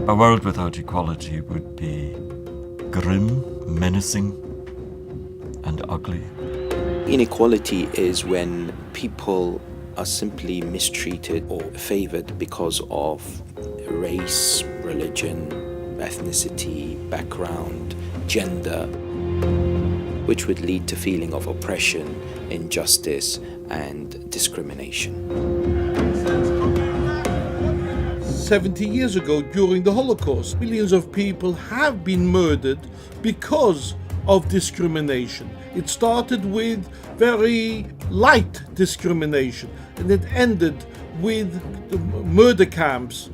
A world without equality would be grim, menacing, and ugly. Inequality is when people are simply mistreated or favored because of race, religion, ethnicity, background, gender, which would lead to feeling of oppression, injustice, and discrimination. 70 years ago, during the Holocaust, millions of people have been murdered because of discrimination. It started with very light discrimination, and it ended with the murder camps.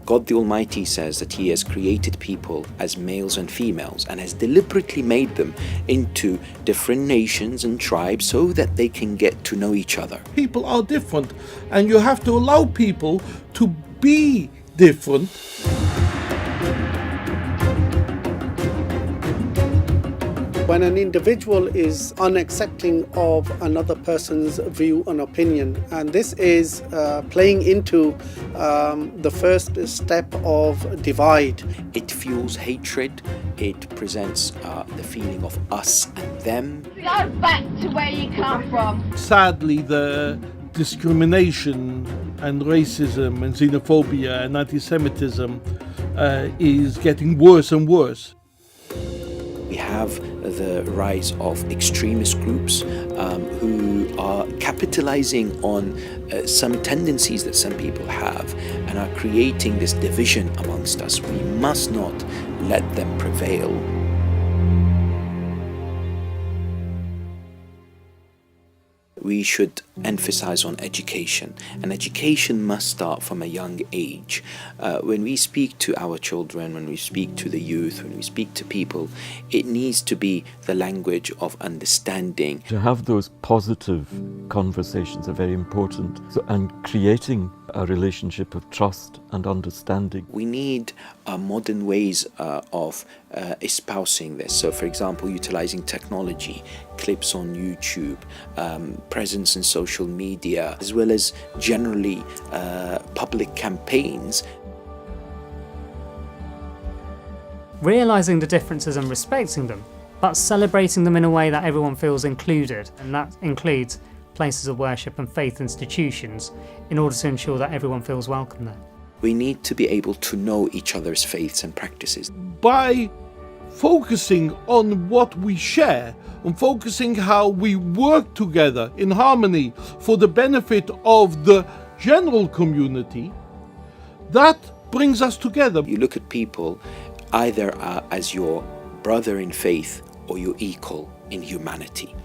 God the Almighty says that He has created people as males and females and has deliberately made them into different nations and tribes so that they can get to know each other. People are different, and you have to allow people to be different. When an individual is unaccepting of another person's view and opinion, and this is playing into the first step of divide. It fuels hatred, it presents the feeling of us and them. Go back to where you come from. Sadly, the discrimination and racism and xenophobia and anti-Semitism is getting worse and worse. We have the rise of extremist groups who are capitalizing on some tendencies that some people have and are creating this division amongst us. We must not let them prevail. We should emphasize on education, and education must start from a young age. When we speak to our children, when we speak to the youth, when we speak to people, it needs to be the language of understanding. To have those positive conversations are very important, and creating a relationship of trust and understanding. We need modern ways of espousing this. So, for example, utilizing technology, clips on YouTube, presence in social media, as well as generally public campaigns. Realising the differences and respecting them, but celebrating them in a way that everyone feels included, and that includes places of worship and faith institutions, in order to ensure that everyone feels welcome there. We need to be able to know each other's faiths and practices. By focusing on what we share, on focusing how we work together in harmony for the benefit of the general community, that brings us together. You look at people either as your brother in faith or your equal in humanity.